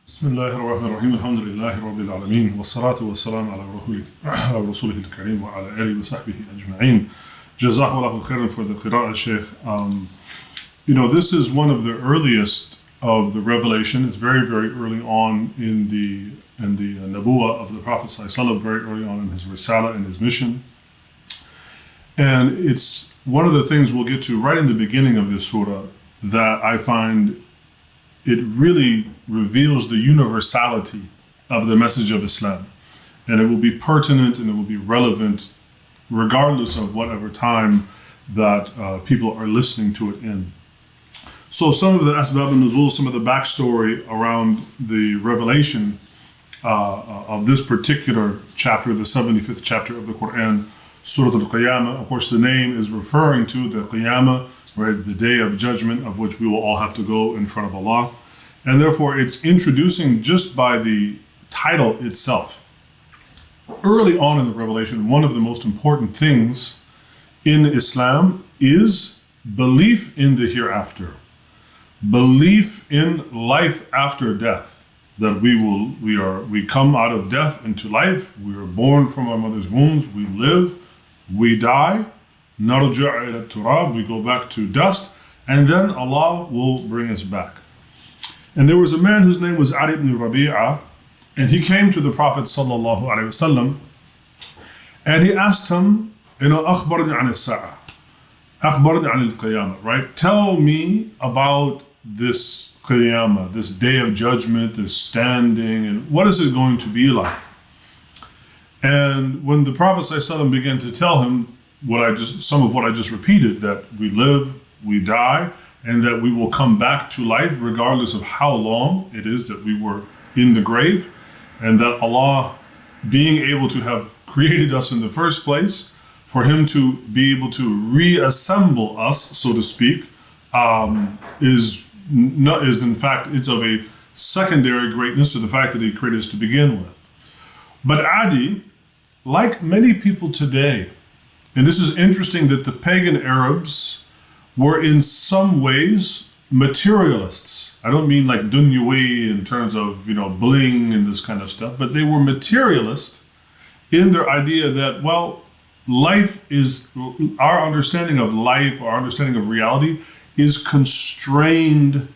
بسم الله الرحمن الرحيم الحمد لله رب العالمين والصلاة والسلام على رسوله الكريم وعلى آله وصحبه أجمعين. Jazakallahu khairan for the qira'ah, Sheikh. This is one of the earliest of the revelation. It's very, very early on in the Nabuwah of the Prophet ﷺ, very early on in his Risala and his mission. And it's one of the things we'll get to right in the beginning of this surah that I find it really reveals the universality of the message of Islam. And it will be pertinent and it will be relevant regardless of whatever time that people are listening to it in. So some of the asbab al-nuzul, some of the backstory around the revelation of this particular chapter, the 75th chapter of the Qur'an, Surah al-Qiyamah. Of course, the name is referring to the Qiyamah, right, the day of judgment, of which we will all have to go in front of Allah. And therefore, it's introducing just by the title itself. Early on in the revelation, one of the most important things in Islam is belief in the hereafter. Belief in life after death. That we come out of death into life. We are born from our mother's wombs. We live. We die. نرجع إلى التراب, we go back to dust, and then Allah will bring us back. And there was a man whose name was Ali ibn Rabi'ah, and he came to the Prophet sallallahu alaihi wasallam, and he asked him, أخبرني عن الساعة, أخبرني عن القيامة, right? Tell me about this Qiyamah, this day of judgment, this standing, and what is it going to be like? And when the Prophet ﷺ began to tell him some of what I just repeated, that we live, we die, and that we will come back to life regardless of how long it is that we were in the grave, and that Allah, being able to have created us in the first place, for Him to be able to reassemble us, so to speak, is in fact, it's of a secondary greatness to the fact that He created us to begin with. But Adi, like many people today, and this is interesting that the pagan Arabs were in some ways materialists. I don't mean like dunyawi in terms of, bling and this kind of stuff, but they were materialists in their idea that, well, life is, our understanding of life, our understanding of reality is constrained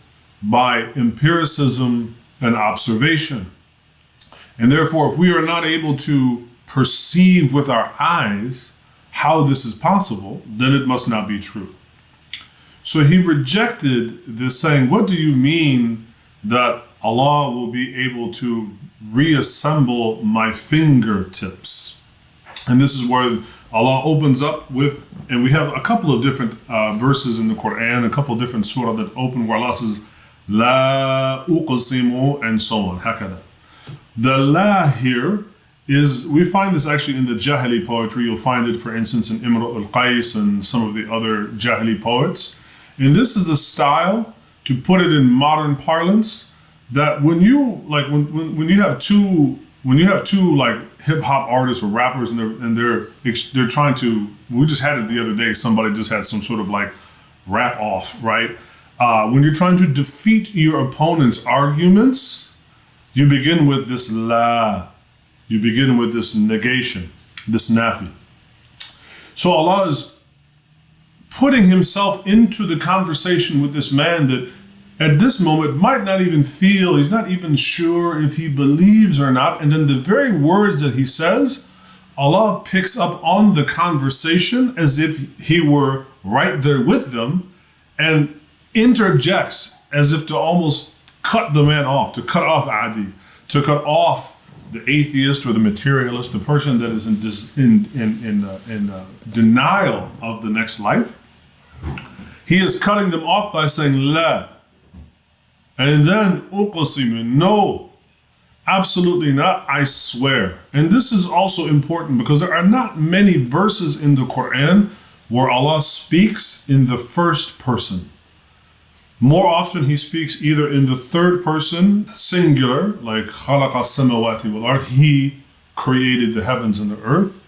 by empiricism and observation. And therefore, if we are not able to perceive with our eyes how this is possible, then it must not be true. So he rejected this, saying, what do you mean that Allah will be able to reassemble my fingertips? And this is where Allah opens up with, and we have a couple of different verses in the Qur'an, a couple of different surah that open where Allah says, La uqsimu, and so on, hakada. The la here is, we find this actually in the Jahili poetry. You'll find it, for instance, in Imru al-Qais and some of the other Jahili poets. And this is a style, to put it in modern parlance, that when you have two like hip hop artists or rappers and they're trying to, we just had it the other day, somebody just had some sort of like rap off, right? When you're trying to defeat your opponent's arguments, you begin with this la. You begin with this negation, this nafi. So Allah is putting Himself into the conversation with this man that at this moment might not even feel, he's not even sure if he believes or not. And then the very words that he says, Allah picks up on the conversation as if He were right there with them and interjects as if to almost cut the man off, to cut off Adi, to cut off the atheist or the materialist, the person that is in denial of the next life. He is cutting them off by saying la, and then uqsimu, no, absolutely not, I swear. And this is also important because there are not many verses in the Qur'an where Allah speaks in the first person. More often He speaks either in the third person, singular, like خَلَقَ السَّمَوَاتِ وَالْأَرْضِ, He created the heavens and the earth,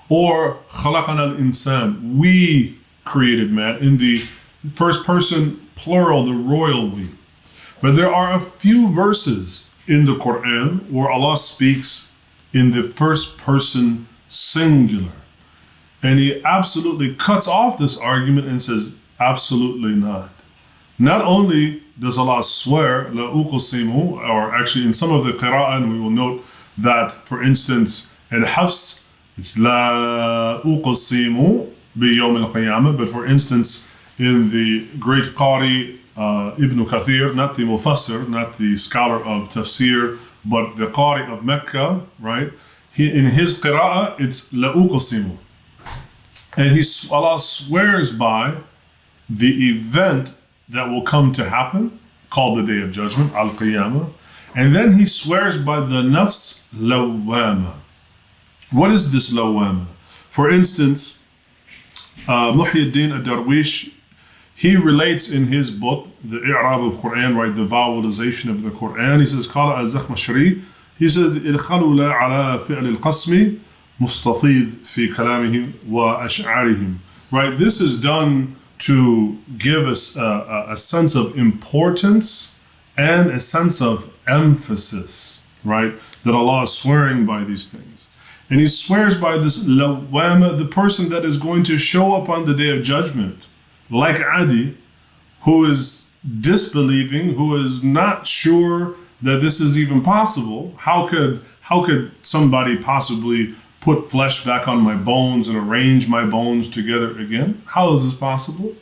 or خَلَقَنَا الْإِنسَانِ, we created man, in the first person plural, the royal we. But there are a few verses in the Qur'an where Allah speaks in the first person singular. And he absolutely cuts off this argument and says, absolutely not. Not only does Allah swear, la uqsimu, or actually in some of the qira'ah, and we will note that, for instance, in Hafs, it's la uqsimu bi yawm al-Qiyamah, but for instance, in the great Qari, Ibn Kathir, not the Mufassir, not the scholar of Tafsir, but the Qari of Mecca, right? In his qira'ah, it's la uqsimu. And Allah swears by the event that will come to happen, called the Day of Judgment, al-Qiyamah. And then he swears by the Nufs lawwama. What is this lawwama? For instance, Muhyiddin ad-Darwish, he relates in his book, the I'rab of Qur'an, right, the vowelization of the Qur'an. He says, قال الزخمشري, he said, إدخلوا لا على فعل القسم مستفيض في كلامهم وأشعارهم. Right, this is done to give us a sense of importance and a sense of emphasis, right? That Allah is swearing by these things. And he swears by this lawwama, the person that is going to show up on the Day of Judgment, like Adi, who is disbelieving, who is not sure that this is even possible. How could somebody possibly put flesh back on my bones and arrange my bones together again? How is this possible?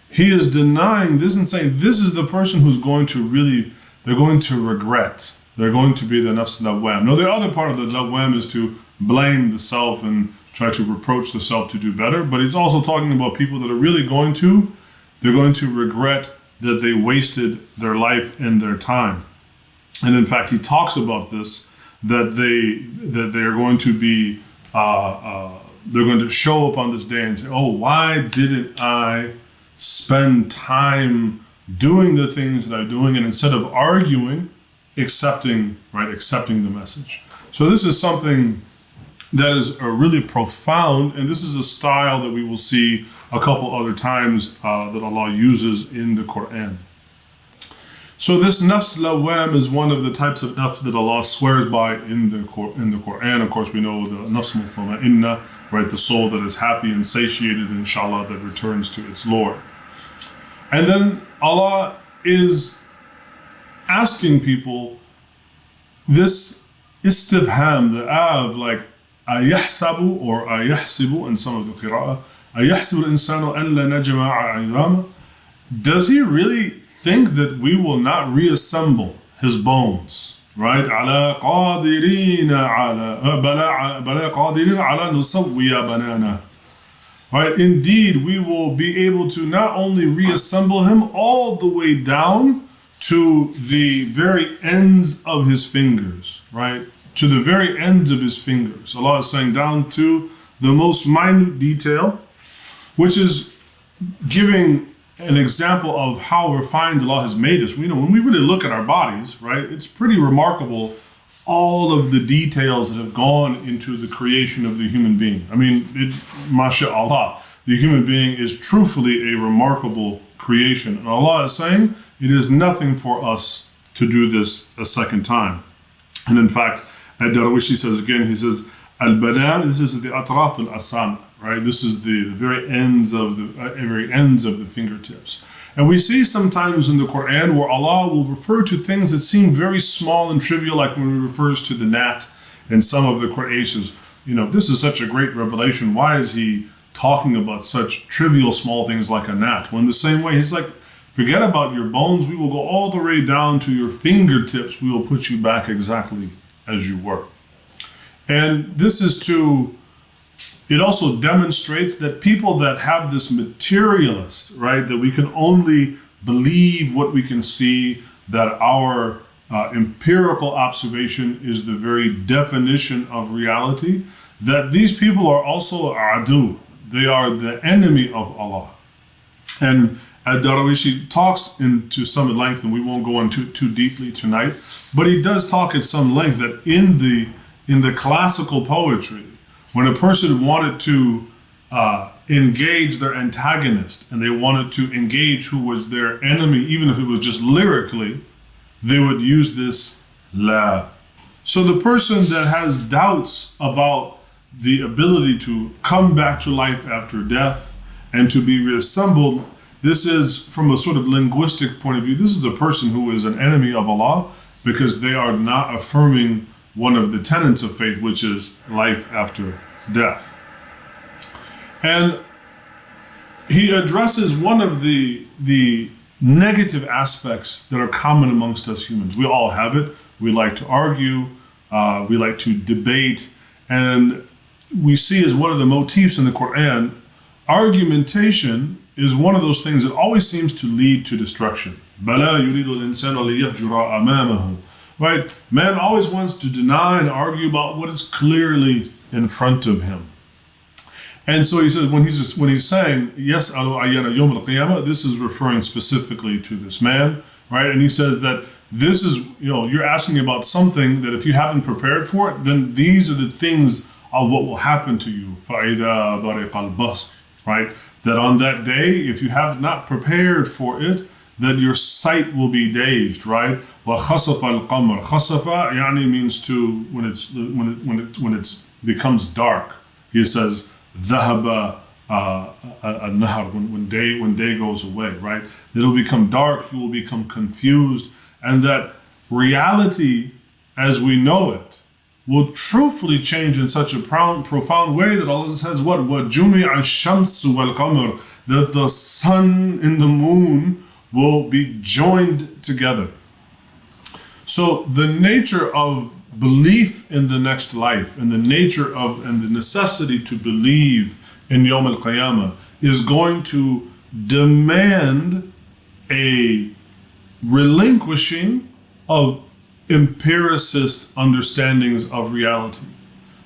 He is denying this and saying this is the person who's going to really, they're going to regret. They're going to be the nafs lawwam. No, the other part of the lawwam is to blame the self and try to reproach the self to do better. But he's also talking about people that are really they're going to regret that they wasted their life and their time. And in fact, he talks about this, that they're going to be, they're going to show up on this day and say, oh, why didn't I spend time doing the things that I'm doing, and instead of arguing, accepting the message. So this is something that is really profound, and this is a style that we will see a couple other times that Allah uses in the Qur'an. So this nafs lawwam is one of the types of nafs that Allah swears by in the Qur'an. Of course, we know the nafs mutma'inna, right, the soul that is happy and satiated, inshallah, that returns to its Lord. And then Allah is asking people this istifham, the av, like ayahsabu or ayahsibu in some of the qira'ah, ayahsibu al-insanu an la najma'a 'idama. Does he really think that we will not reassemble his bones? Right? على قادرين على بلا قادرين على نسوي بنانه. Right? Indeed, we will be able to not only reassemble him all the way down to the very ends of his fingers, right? To the very ends of his fingers. Allah is saying down to the most minute detail, which is giving an example of how refined Allah has made us. We know when we really look at our bodies, right? It's pretty remarkable all of the details that have gone into the creation of the human being. I mean, mashallah, the human being is truthfully a remarkable creation. And Allah is saying, it is nothing for us to do this a second time. And in fact, Ad-Darwishi says again, he says, Al-Badan, this is the atraf al-asam, right? This is the very ends of the fingertips. And we see sometimes in the Qur'an where Allah will refer to things that seem very small and trivial, like when He refers to the gnat in some of the Qur'an. You know, this is such a great revelation. Why is He talking about such trivial small things like a gnat? When the same way He's like, forget about your bones. We will go all the way down to your fingertips. We will put you back exactly as you were. And this is it also demonstrates that people that have this materialist, right, that we can only believe what we can see, that our empirical observation is the very definition of reality, that these people are also adu. They are the enemy of Allah. And Ad-Darwishi talks into some length, and we won't go into too deeply tonight, but he does talk at some length that in the classical poetry, when a person wanted to engage their antagonist and they wanted to engage who was their enemy, even if it was just lyrically, they would use this la. So the person that has doubts about the ability to come back to life after death and to be reassembled, this is, from a sort of linguistic point of view, this is a person who is an enemy of Allah because they are not affirming one of the tenets of faith, which is life after death. And he addresses one of the negative aspects that are common amongst us humans. We all have it. We like to argue. We like to debate. And we see as one of the motifs in the Qur'an, argumentation is one of those things that always seems to lead to destruction. بَلَا يُرِيدُ الْإِنسَانُ لِيَفْجُرَ أَمَامَهُ. Right? Man always wants to deny and argue about what is clearly in front of him. And so he says, when he's saying, يَسْأَلُ أَيَّانَ يَوْمَ الْقِيَامَةِ, this is referring specifically to this man, right? And he says that this is, you're asking about something that if you haven't prepared for it, then these are the things of what will happen to you. فَإِذَا بَرِقَ الْبَصْرُ, right? That on that day, if you have not prepared for it, that your sight will be dazed, right? وَخَسَفَ الْقَمَرُ. خَسَفَ يعني means to, when it becomes dark. He says, ذهب النهر, when day goes away, right? It'll become dark, you will become confused, and that reality as we know it will truthfully change in such a profound way that Allah says, what? وَجُمِعَ الشَّمْسُ وَالْقَمَرُ, that the sun and the moon will be joined together. So the nature of belief in the next life and the nature of and the necessity to believe in Yawm al-Qiyamah is going to demand a relinquishing of empiricist understandings of reality.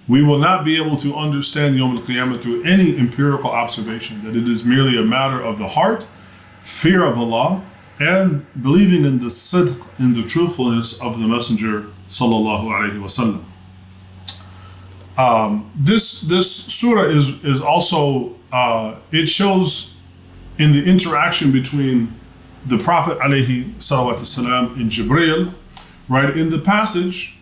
We will not be able to understand Yawm al-Qiyamah through any empirical observation, that it is merely a matter of the heart, fear of Allah, and believing in the sidq, in the truthfulness of the Messenger sallallahu alaihi wasallam. This surah is also, it shows in the interaction between the Prophet alayhi salawatu salam and Jibreel, right? In the passage,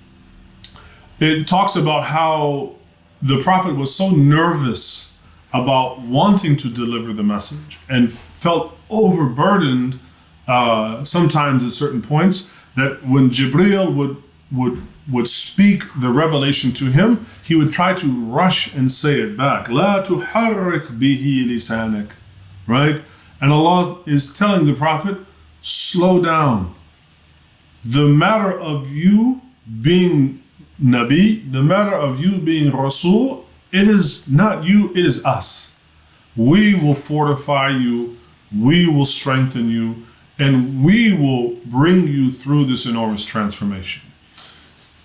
it talks about how the Prophet was so nervous about wanting to deliver the message and felt overburdened sometimes at certain points, that when Jibreel would speak the revelation to him, he would try to rush and say it back. لا تحرك به لسانك, right? And Allah is telling the Prophet, slow down. The matter of you being Nabi, the matter of you being Rasul, it is not you, it is us. We will fortify you, we will strengthen you, and we will bring you through this enormous transformation.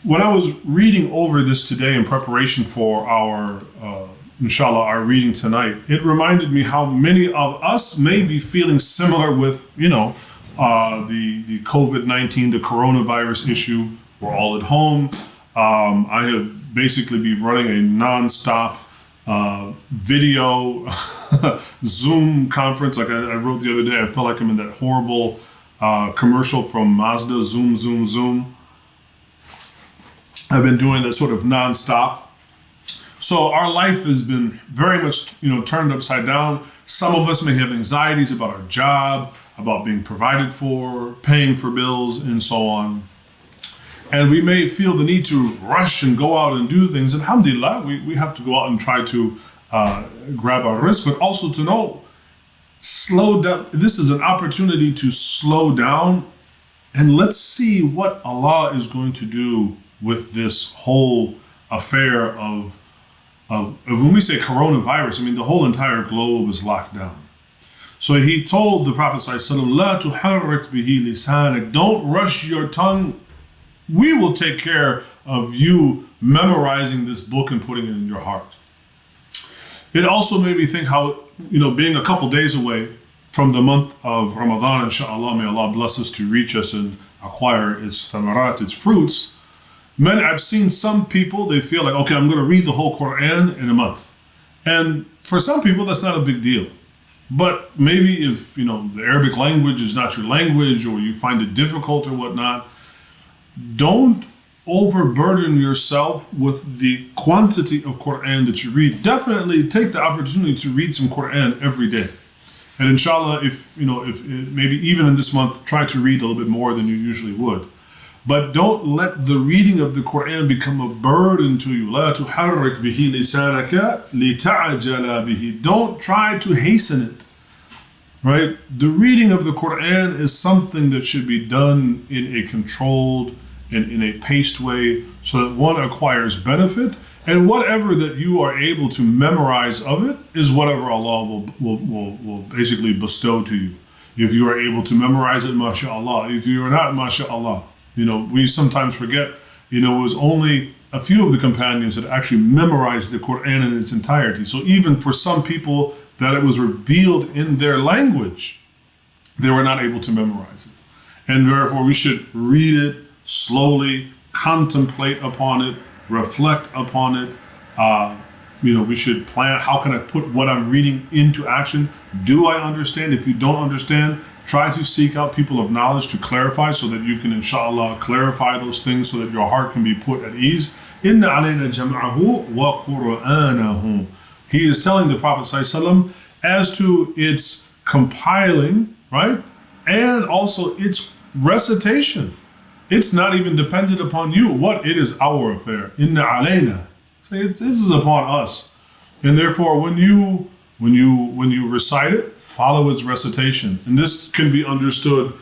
When I was reading over this today in preparation for our, inshallah, our reading tonight, it reminded me how many of us may be feeling similar with, the COVID-19, the coronavirus issue. We're all at home. I have basically been running a non-stop video Zoom conference. Like I wrote the other day, I felt like I'm in that horrible commercial from Mazda, Zoom, Zoom, Zoom. I've been doing that sort of non-stop. So our life has been very much, turned upside down. Some of us may have anxieties about our job, about being provided for, paying for bills, and so on. And we may feel the need to rush and go out and do things. And alhamdulillah, we have to go out and try to grab our rizq, but also to know, slow down. This is an opportunity to slow down, and let's see what Allah is going to do with this whole affair of when we say coronavirus, I mean the whole entire globe is locked down. So he told the Prophet ﷺ, "La tuharrik bihi lisanak." Don't rush your tongue. We will take care of you memorizing this book and putting it in your heart. It also made me think how, being a couple days away from the month of Ramadan, inshallah, may Allah bless us to reach us and acquire its thamarat, its fruits. I've seen some people, they feel like, okay, I'm going to read the whole Qur'an in a month. And for some people, that's not a big deal. But maybe if, the Arabic language is not your language or you find it difficult or whatnot, don't overburden yourself with the quantity of Qur'an that you read. Definitely take the opportunity to read some Qur'an every day. And inshallah, if maybe even in this month, try to read a little bit more than you usually would. But don't let the reading of the Qur'an become a burden to you. لا تحرك به لسانك لتعجل به. Don't try to hasten it. Right? The reading of the Qur'an is something that should be done in a controlled and in a paced way so that one acquires benefit, and whatever that you are able to memorize of it is whatever Allah will basically bestow to you. If you are able to memorize it, mashallah. If you are not, mashallah. We sometimes forget, it was only a few of the companions that actually memorized the Qur'an in its entirety. So even for some people that it was revealed in their language, they were not able to memorize it. And therefore we should read it slowly, contemplate upon it, reflect upon it. We should plan, how can I put what I'm reading into action? Do I understand? If you don't understand, try to seek out people of knowledge to clarify so that you can, inshallah, clarify those things so that your heart can be put at ease. Inna alayna jam'ahu wa qur'anahu. He is telling the Prophet ﷺ as to its compiling, right? And also its recitation. It's not even dependent upon you. It is our affair. Inna alayna. This is upon us. And therefore, when you recite it, follow its recitation. And this can be understood,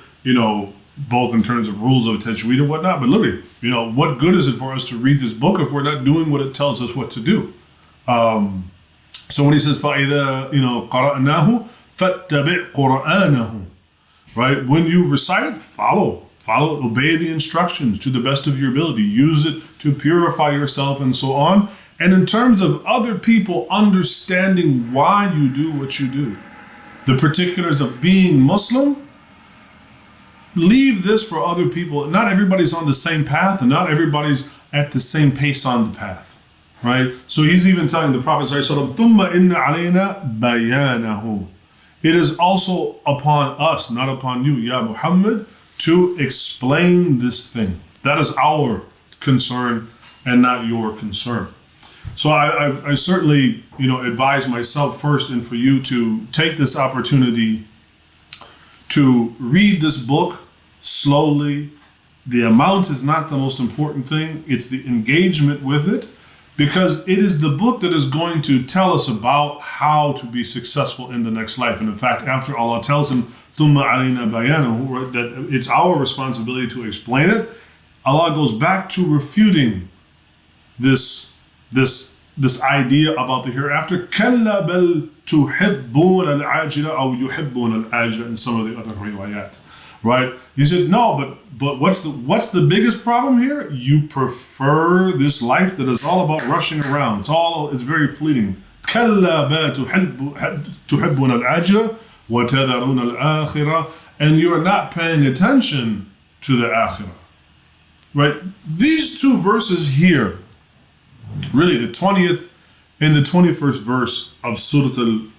both in terms of rules of tajweed and whatnot, but literally, what good is it for us to read this book if we're not doing what it tells us what to do? So when he says, فَإِذَا قَرَأْنَاهُ فَاتَّبِعْ قُرْآنَهُ. Right? When you recite it, follow, obey the instructions to the best of your ability. Use it to purify yourself and so on. And in terms of other people understanding why you do what you do, the particulars of being Muslim, leave this for other people. Not everybody's on the same path and not everybody's at the same pace on the path. Right? So he's even telling the Prophet ﷺ, ثُمَّ إِنَّ عَلَيْنَا بَيَانَهُ. It is also upon us, not upon you, Ya Muhammad, to explain this thing. That is our concern and not your concern. So I certainly, advise myself first and for you to take this opportunity to read this book slowly. The amount is not the most important thing. It's the engagement with it, because it is the book that is going to tell us about how to be successful in the next life. And in fact, after Allah tells him, ثُمَّ عَلَيْنَا بَيَانَهُ, that it's our responsibility to explain it, Allah goes back to refuting this idea about the hereafter. كَلَّا بَلْ تُحِبُّونَ الْعَاجِلَ أَوْ يُحِبُّونَ الْعَاجِلَ in some of the other riwayat. Right? He said, no, but what's the biggest problem here? You prefer this life that is all about rushing around. It's very fleeting. كَلَّا بَلْ تُحِبُّونَ الْعَاجِلَ وَتَذَرُونَ الْآخِرَةَ. And you are not paying attention to the akhirah. Right? These two verses here, really the 20th and the 21st verse of Surah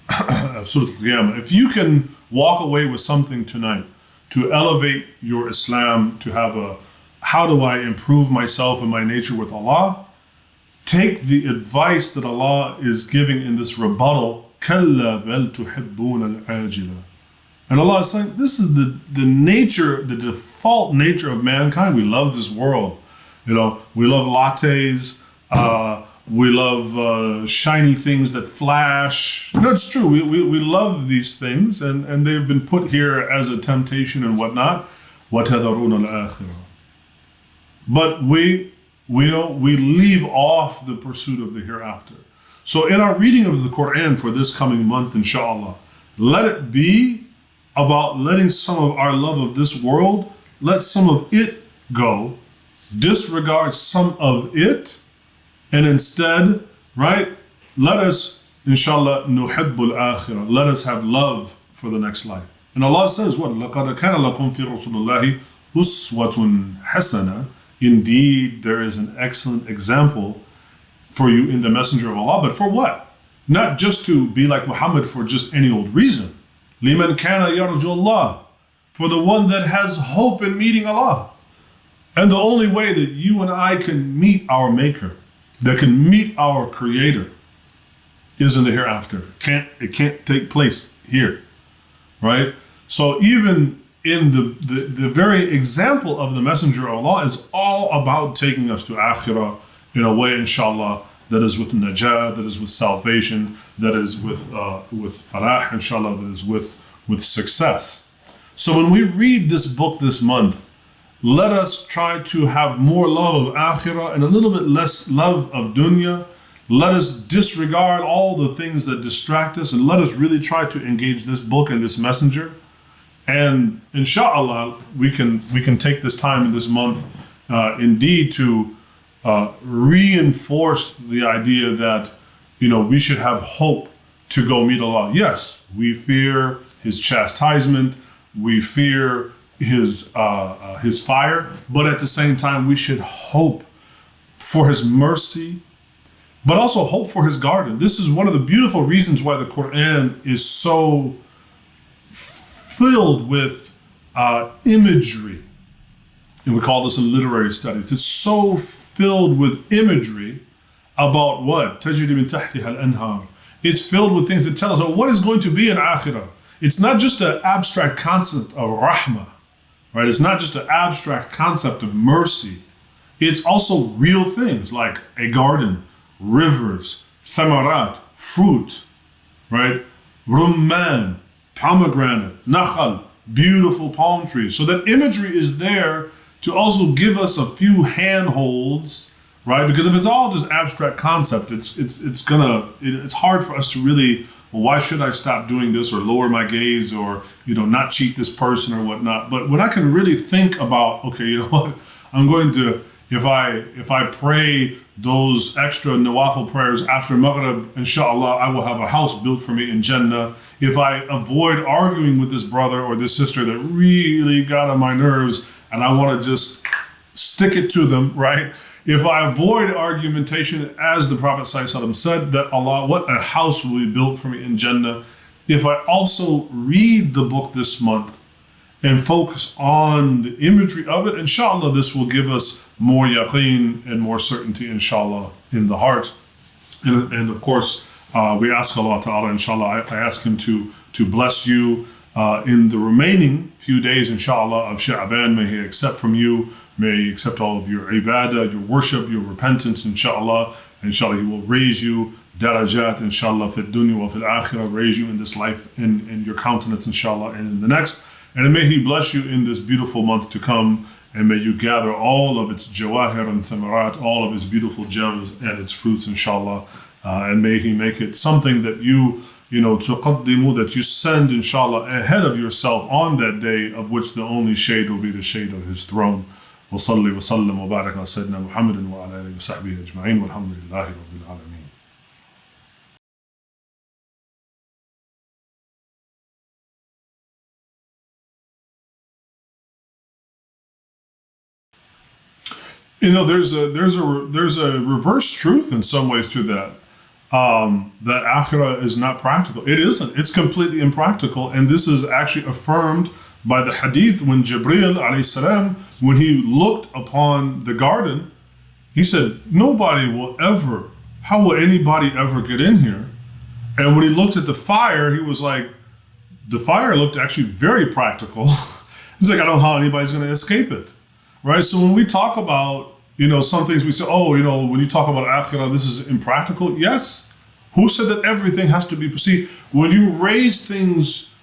al-Qiyamah. If you can walk away with something tonight to elevate your Islam, to have how do I improve myself and my nature with Allah, take the advice that Allah is giving in this rebuttal, كَلَّا بَلْ تُحِبُّونَ الْعَاجِلَ. And Allah is saying, this is the nature, the default nature of mankind. We love this world. We love lattes. We love shiny things that flash. It's true. We love these things, and they've been put here as a temptation and whatnot. وَتَذَرُونَ الْآخِرَةَ. But we leave off the pursuit of the hereafter. So in our reading of the Qur'an for this coming month, inshallah, let it be about letting some of our love of this world, let some of it go, disregard some of it, and instead, right, let us, inshallah, nuhibbul akhirah. Let us have love for the next life. And Allah says, what? لَقَدْ كَانَ لَكُمْ فِي رَسُولِ اللَّهِ أُسْوَةٌ حَسَنَةٌ. Indeed, there is an excellent example for you in the Messenger of Allah. But for what? not just to be like Muhammad for just any old reason. لِمَنْ كَانَ يَرْجُ اللَّهِ, for the one that has hope in meeting Allah. And the only way that you and I can meet our Maker, that can meet our Creator, is in the hereafter. It can't take place here, right? So even in the very example of the Messenger of Allah is all about taking us to Akhirah in a way, inshallah, that is with najah, that is with salvation, that is with falah, inshallah, that is with success. So when we read this book this month, let us try to have more love of Akhirah and a little bit less love of dunya. Let us disregard all the things that distract us, and let us really try to engage this book and this messenger. And inshallah, we can take this time in this month indeed to reinforce the idea that, we should have hope to go meet Allah. Yes, we fear His chastisement, we fear His fire, but at the same time, we should hope for His mercy, but also hope for His garden. This is one of the beautiful reasons why the Qur'an is so filled with imagery. And we call this in literary studies. It's so filled with imagery about what? تَجْرِي مِن تَحْتِهَا الْأَنْهَارُ. It's filled with things that tell us what is going to be in Akhirah. It's not just an abstract concept of rahmah, right? It's not just an abstract concept of mercy. It's also real things like a garden, rivers, thamarat, fruit, right? Rumman, pomegranate, nakhal, beautiful palm trees. So that imagery is there to also give us a few handholds, right? Because if it's all just abstract concept, it's hard for us to really, well, why should I stop doing this or lower my gaze or, not cheat this person or whatnot. But when I can really think about, okay, you know what, I'm going to, if I pray those extra nawafil prayers after Maghrib, inshallah, I will have a house built for me in Jannah. If I avoid arguing with this brother or this sister that really got on my nerves and I want to just stick it to them, right? If I avoid argumentation, as the Prophet ﷺ said, that Allah, what a house will be built for me in Jannah. If I also read the book this month and focus on the imagery of it, inshallah, this will give us more yaqeen and more certainty, inshallah, in the heart. And of course, we ask Allah Ta'ala, inshallah, I ask Him to bless you in the remaining few days, inshallah, of Sha'ban. May He accept from you, may He accept all of your ibadah, your worship, your repentance, inshallah. Inshallah, He will raise you darajat, inshallah, fi dunya wa fil akhirah, raise you in this life, in your countenance, inshallah, and in the next. And may He bless you in this beautiful month to come, and may you gather all of its jawahir and thamarat, all of its beautiful gems and its fruits, inshallah. And may He make it something that you tuqaddimu, that you send, inshallah, ahead of yourself on that day, of which the only shade will be the shade of His throne. Wa salli wa sallam wa barak ala Sayyidina Muhammadin wa ala alihi wa sahbihi ajma'in, walhamdulillahi rabbil alameen. There's a reverse truth in some ways to that. That akhirah is not practical. It isn't. It's completely impractical. And this is actually affirmed by the hadith when Jibreel alayhi salam, when he looked upon the garden, he said, how will anybody ever get in here? And when he looked at the fire, he was like, the fire looked actually very practical. He's like, I don't know how anybody's going to escape it. Right? So when we talk about, some things we say, when you talk about akhirah, this is impractical. Yes. Who said that everything has to be perceived? When you raise things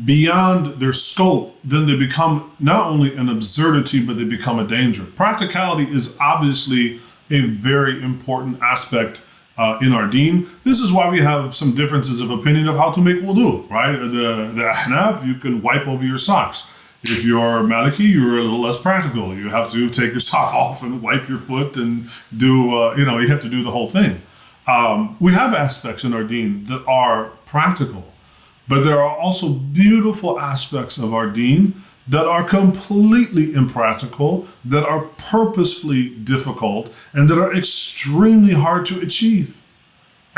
beyond their scope, then they become not only an absurdity, but they become a danger. Practicality is obviously a very important aspect in our deen. This is why we have some differences of opinion of how to make wudu, right? The ahnaf, you can wipe over your socks. If you're Maliki, you're a little less practical. You have to take your sock off and wipe your foot and do, you have to do the whole thing. We have aspects in our deen that are practical, but there are also beautiful aspects of our deen that are completely impractical, that are purposefully difficult, and that are extremely hard to achieve.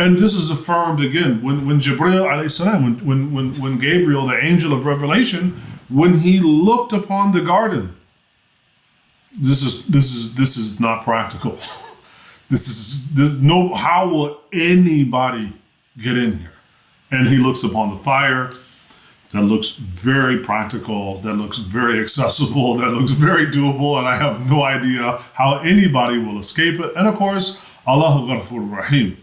And this is affirmed again when Jibreel alayhi salam, when Gabriel, the angel of revelation, when he looked upon the garden. This is not practical. How will anybody get in here? And he looks upon the fire that looks very practical, that looks very accessible, that looks very doable, and I have no idea how anybody will escape it. And of course, Allahu Ghafur Rahim.